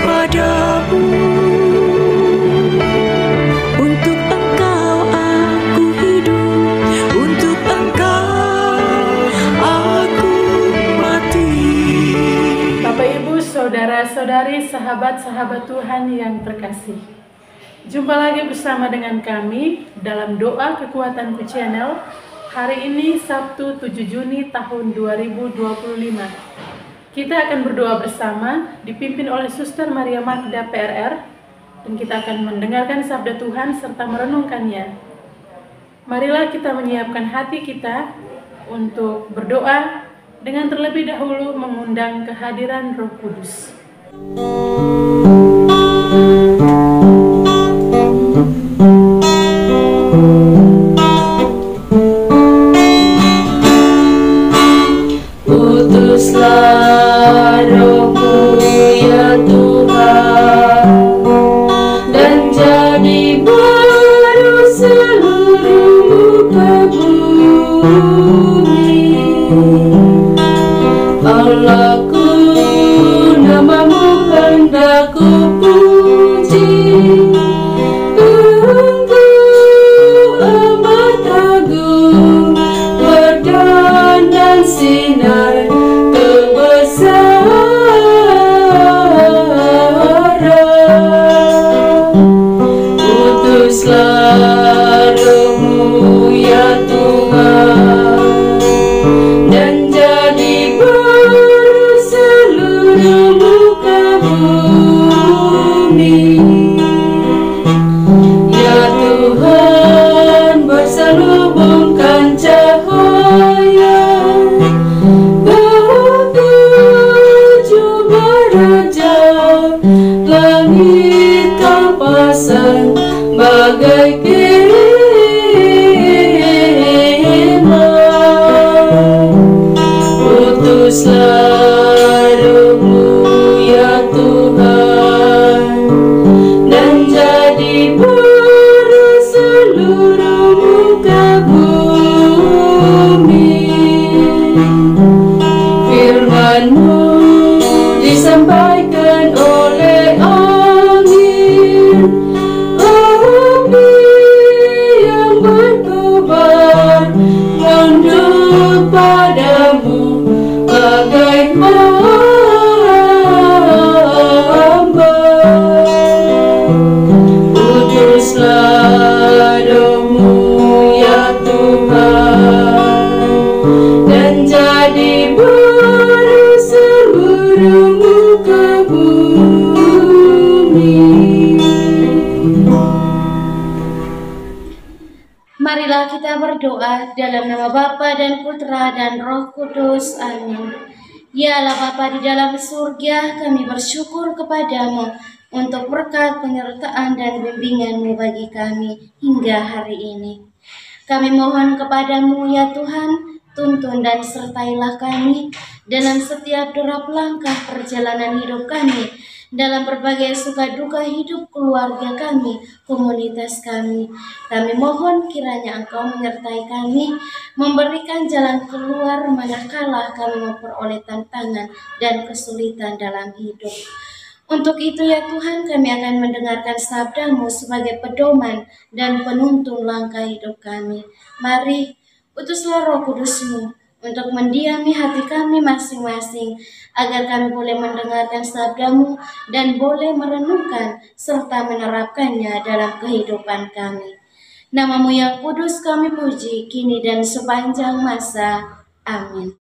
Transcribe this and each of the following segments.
kepadamu. Untuk Engkau aku hidup, untuk Engkau aku mati. Bapak Ibu, saudara-saudari, sahabat-sahabat Tuhan yang terkasih, jumpa lagi bersama dengan kami dalam Doa Kekuatanku Channel. Hari ini Sabtu 7 Juni tahun 2025. Kita akan berdoa bersama dipimpin oleh Suster Maria Magda PRR, dan kita akan mendengarkan sabda Tuhan serta merenungkannya. Marilah kita menyiapkan hati kita untuk berdoa dengan terlebih dahulu mengundang kehadiran Roh Kudus. Utuslah Roh-Mu ya Tuhan, dan jadi baru seluruh muka bumi. Allahku, nama-Mu hendak ku puji. Engkau amat agung, berdandan sinar Utuslah Roh-Mu ya Tuhan, dan jadi baru seluruh muka bumi. Ya Tuhan, berselubungkan cahaya ketujuh raja, langit Kau pasang bagai kemah. Utuslah Roh-Mu ya Tuhan, dan jadi baru seluruh muka bumi. Firman-Mu disampaikan oleh angin yang berkobar, tunduk padamu bagai hamba. Utuslah Roh-Mu ya Tuhan, dan jadi baru seluruh muka bumi. Marilah kita berdoa dalam nama Bapa dan Putra dan Roh Kudus. Amin. Ya Allah Bapa di dalam surga, kami bersyukur kepadamu untuk berkat penyertaan dan bimbingan-Mu bagi kami hingga hari ini. Kami mohon kepadamu ya Tuhan, tuntun dan sertailah kami dalam setiap derap langkah perjalanan hidup kami, dalam berbagai suka duka hidup keluarga kami, komunitas kami. Kami mohon kiranya Engkau menyertai kami, memberikan jalan keluar manakala kami memperoleh tantangan dan kesulitan dalam hidup. Untuk itu ya Tuhan, kami akan mendengarkan sabda-Mu sebagai pedoman dan penuntun langkah hidup kami. Mari, utuslah Roh Kudus-Mu untuk mendiami hati kami masing-masing, agar kami boleh mendengarkan sabda-Mu dan boleh merenungkan serta menerapkannya dalam kehidupan kami. Nama-Mu yang kudus kami puji, kini dan sepanjang masa. Amin.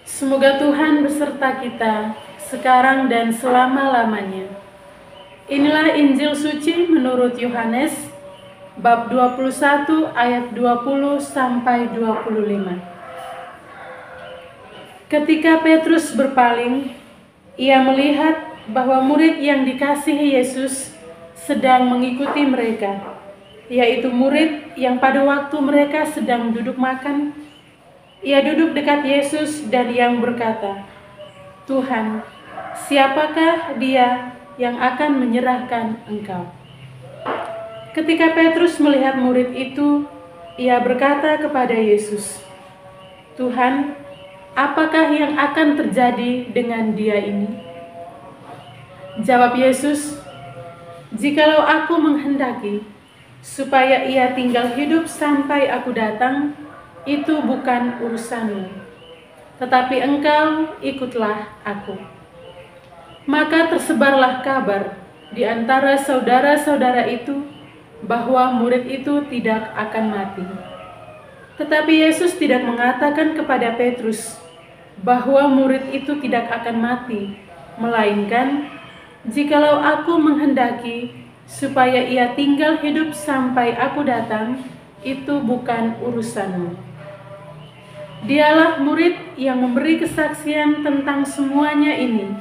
Semoga Tuhan beserta kita sekarang dan selama-lamanya. Inilah Injil suci menurut Yohanes bab 21 ayat 20 sampai 25. Ketika Petrus berpaling, ia melihat bahwa murid yang dikasihi Yesus sedang mengikuti mereka, yaitu murid yang pada waktu mereka sedang duduk makan, ia duduk dekat Yesus dan yang berkata, "Tuhan, siapakah dia yang akan menyerahkan Engkau?" Ketika Petrus melihat murid itu, ia berkata kepada Yesus, "Tuhan, apakah yang akan terjadi dengan dia ini?" Jawab Yesus, "Jikalau aku menghendaki supaya ia tinggal hidup sampai aku datang, itu bukan urusanmu. Tetapi engkau ikutlah aku." Maka tersebarlah kabar di antara saudara-saudara itu bahwa murid itu tidak akan mati. Tetapi Yesus tidak mengatakan kepada Petrus bahwa murid itu tidak akan mati, melainkan, "Jikalau aku menghendaki supaya ia tinggal hidup sampai aku datang, itu bukan urusanmu." Dialah murid yang memberi kesaksian tentang semuanya ini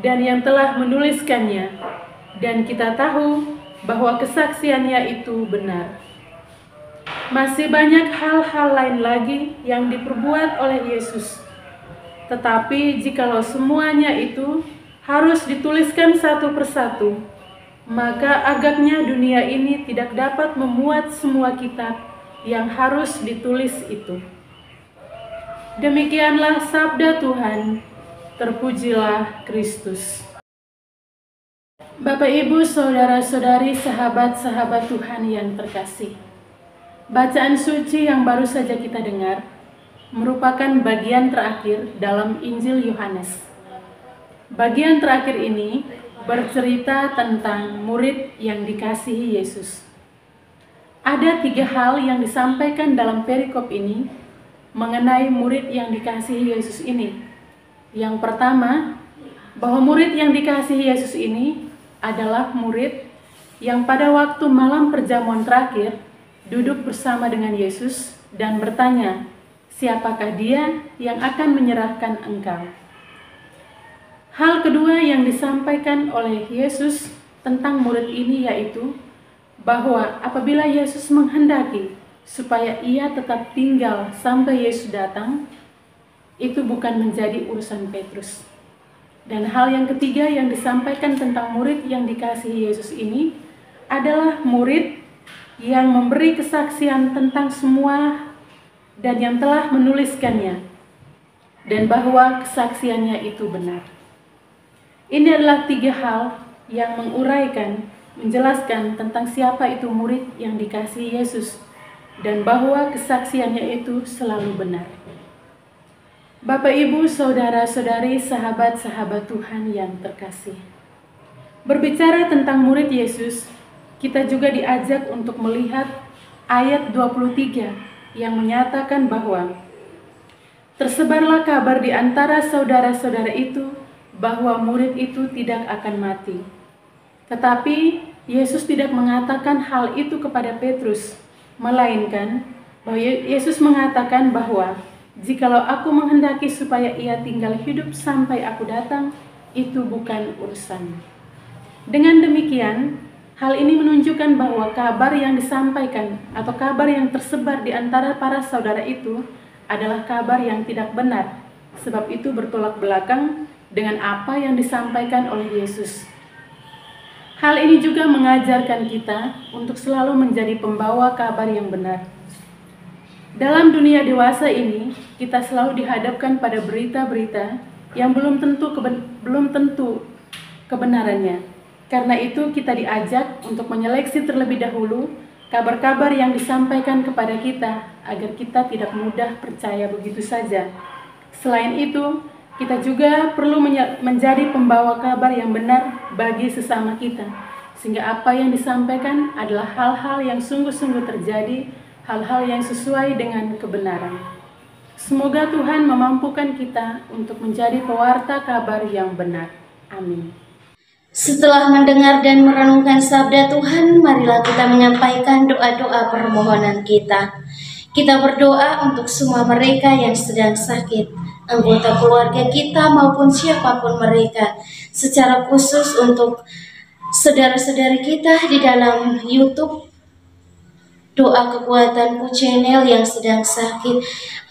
dan yang telah menuliskannya, dan kita tahu bahwa kesaksiannya itu benar. Masih banyak hal-hal lain lagi yang diperbuat oleh Yesus. Tetapi jikalau semuanya itu harus dituliskan satu persatu, maka agaknya dunia ini tidak dapat memuat semua kitab yang harus ditulis itu. Demikianlah sabda Tuhan. Terpujilah Kristus. Bapak, Ibu, saudara-saudari, sahabat-sahabat Tuhan yang terkasih. Bacaan suci yang baru saja kita dengar merupakan bagian terakhir dalam Injil Yohanes. Bagian terakhir ini bercerita tentang murid yang dikasihi Yesus. Ada 3 hal yang disampaikan dalam perikop ini mengenai murid yang dikasihi Yesus ini. Yang pertama, bahwa murid yang dikasihi Yesus ini adalah murid yang pada waktu malam perjamuan terakhir duduk bersama dengan Yesus dan bertanya, "Siapakah dia yang akan menyerahkan engkau?" Hal kedua yang disampaikan oleh Yesus tentang murid ini yaitu bahwa apabila Yesus menghendaki supaya ia tetap tinggal sampai Yesus datang, itu bukan menjadi urusan Petrus. Dan hal yang ketiga yang disampaikan tentang murid yang dikasihi Yesus ini adalah murid yang memberi kesaksian tentang semua dan yang telah menuliskannya, dan bahwa kesaksiannya itu benar. Ini adalah 3 hal yang menguraikan, menjelaskan tentang siapa itu murid yang dikasihi Yesus, dan bahwa kesaksiannya itu selalu benar. Bapak, Ibu, saudara-saudari, sahabat-sahabat Tuhan yang terkasih. Berbicara tentang murid Yesus, kita juga diajak untuk melihat ayat 23 yang menyatakan bahwa tersebarlah kabar di antara saudara-saudara itu bahwa murid itu tidak akan mati. Tetapi Yesus tidak mengatakan hal itu kepada Petrus, melainkan bahwa Yesus mengatakan bahwa jikalau aku menghendaki supaya ia tinggal hidup sampai aku datang, itu bukan urusanmu. Dengan demikian, hal ini menunjukkan bahwa kabar yang disampaikan atau kabar yang tersebar di antara para saudara itu adalah kabar yang tidak benar, sebab itu bertolak belakang dengan apa yang disampaikan oleh Yesus. Hal ini juga mengajarkan kita untuk selalu menjadi pembawa kabar yang benar. Dalam dunia dewasa ini, kita selalu dihadapkan pada berita-berita yang belum tentu kebenarannya. Karena itu kita diajak untuk menyeleksi terlebih dahulu kabar-kabar yang disampaikan kepada kita agar kita tidak mudah percaya begitu saja. Selain itu, kita juga perlu menjadi pembawa kabar yang benar bagi sesama kita, sehingga apa yang disampaikan adalah hal-hal yang sungguh-sungguh terjadi, hal-hal yang sesuai dengan kebenaran. Semoga Tuhan memampukan kita untuk menjadi pewarta kabar yang benar. Amin. Setelah mendengar dan merenungkan sabda Tuhan, marilah kita menyampaikan doa-doa permohonan kita. Kita berdoa untuk semua mereka yang sedang sakit, anggota keluarga kita maupun siapapun mereka. Secara khusus untuk saudara-saudari kita di dalam YouTube, Doa Kekuatanku Channel yang sedang sakit.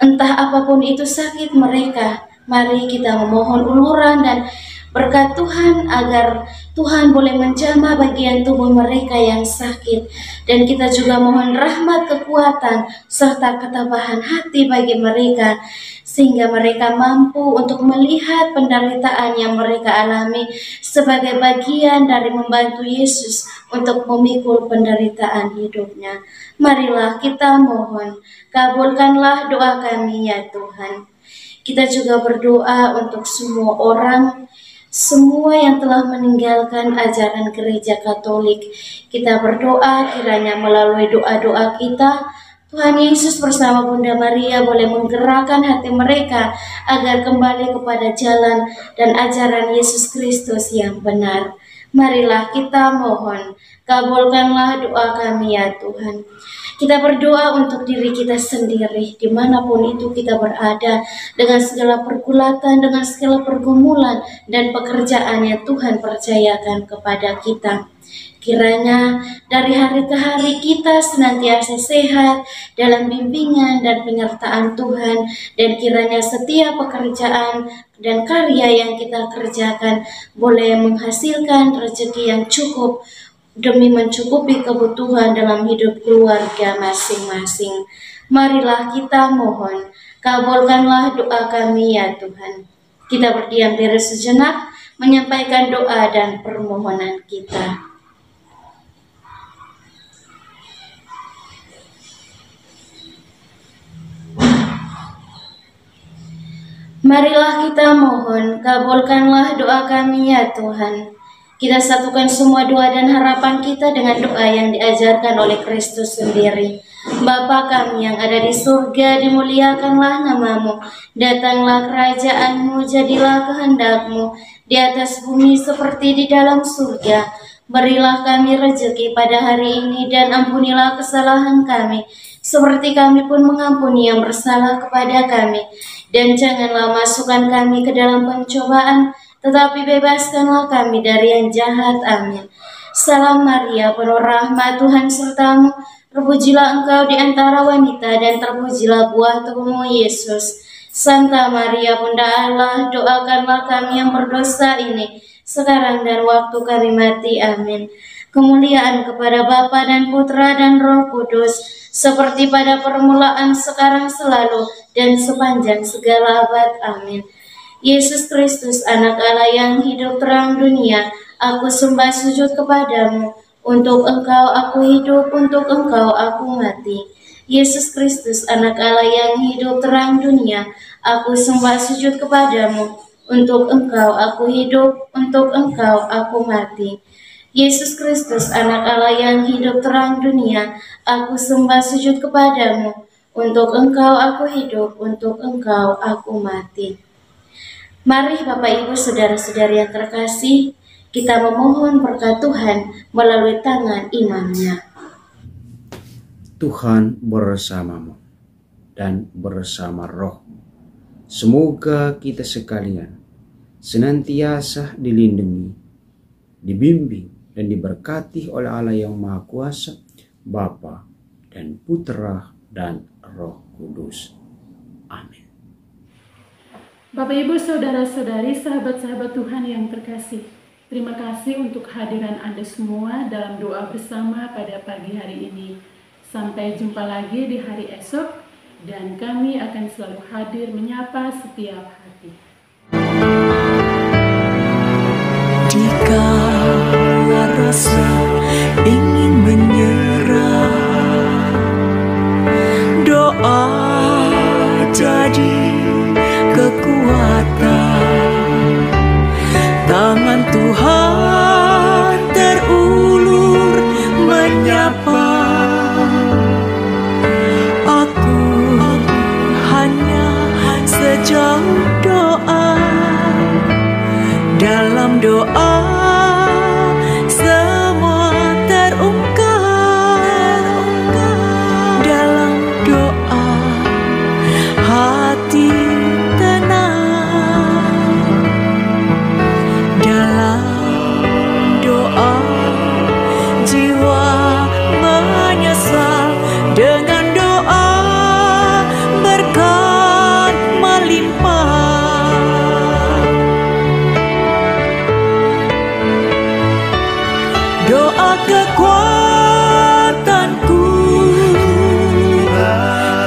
Entah apapun itu sakit mereka, mari kita memohon uluran dan berkat Tuhan agar Tuhan boleh menjamah bagian tubuh mereka yang sakit. Dan kita juga mohon rahmat, kekuatan, serta ketabahan hati bagi mereka, sehingga mereka mampu untuk melihat penderitaan yang mereka alami sebagai bagian dari membantu Yesus untuk memikul penderitaan hidupnya. Marilah kita mohon, kabulkanlah doa kami ya Tuhan. Kita juga berdoa untuk semua orang, semua yang telah meninggalkan ajaran gereja Katolik. Kita berdoa kiranya melalui doa-doa kita, Tuhan Yesus bersama Bunda Maria boleh menggerakkan hati mereka agar kembali kepada jalan dan ajaran Yesus Kristus yang benar. Marilah kita mohon, kabulkanlah doa kami ya Tuhan. Kita berdoa untuk diri kita sendiri, dimanapun itu kita berada, dengan segala pergulatan, dengan segala pergumulan dan pekerjaan yang Tuhan percayakan kepada kita. Kiranya dari hari ke hari kita senantiasa sehat dalam bimbingan dan penyertaan Tuhan, dan kiranya setiap pekerjaan dan karya yang kita kerjakan boleh menghasilkan rezeki yang cukup demi mencukupi kebutuhan dalam hidup keluarga masing-masing. Marilah kita mohon, kabulkanlah doa kami ya Tuhan. Kita berdiam diri sejenak, menyampaikan doa dan permohonan kita. Marilah kita mohon, kabulkanlah doa kami ya Tuhan. Kita satukan semua doa dan harapan kita dengan doa yang diajarkan oleh Kristus sendiri. Bapa kami yang ada di surga, dimuliakanlah namamu. Datanglah kerajaanmu, jadilah kehendakmu di atas bumi seperti di dalam surga. Berilah kami rezeki pada hari ini dan ampunilah kesalahan kami, seperti kami pun mengampuni yang bersalah kepada kami. Dan janganlah masukkan kami ke dalam pencobaan, tetapi bebaskanlah kami dari yang jahat. Amin. Salam Maria, penuh rahmat, Tuhan sertamu. Terpujilah engkau di antara wanita, dan terpujilah buah tubuhmu, Yesus. Santa Maria, Bunda Allah, doakanlah kami yang berdosa ini, sekarang dan waktu kami mati. Amin. Kemuliaan kepada Bapa dan Putra dan Roh Kudus, seperti pada permulaan, sekarang, selalu, dan sepanjang segala abad. Amin. Yesus Kristus, anak Allah yang hidup terang dunia, aku sembah sujud kepadamu. Untuk engkau aku hidup, untuk engkau aku mati. Yesus Kristus, anak Allah yang hidup terang dunia, aku sembah sujud kepadamu. Untuk engkau aku hidup, untuk engkau aku mati. Yesus Kristus, anak Allah yang hidup terang dunia, aku sembah sujud kepadamu. Untuk engkau aku hidup, untuk engkau aku mati. Mari Bapak Ibu Saudara-saudari yang terkasih, kita memohon berkat Tuhan melalui tangan imamnya. Tuhan bersamamu dan bersama rohmu. Semoga kita sekalian senantiasa dilindungi, dibimbing, dan diberkati oleh Allah yang Maha Kuasa, Bapa dan Putra dan Roh Kudus. Amin. Bapak, Ibu, Saudara-saudari, sahabat-sahabat Tuhan yang terkasih, terima kasih untuk kehadiran Anda semua dalam doa bersama pada pagi hari ini. Sampai jumpa lagi di hari esok, dan kami akan selalu hadir menyapa setiap hati. Jika rasa ingin menyerah, doa jadi kekuatan. Tangan Tuhan terulur menyapa. Aku hanya sejauh doa. Dalam doa semua terungkap. Dalam doa hati tenang. Dalam doa jiwa menyesal. Dengan doa berkat melimpah. Doa kekuatanku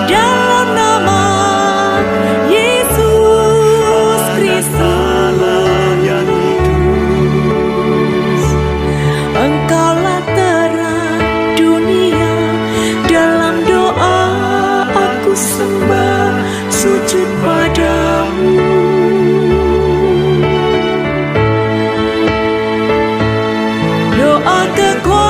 dalam nama Yesus. kekuatan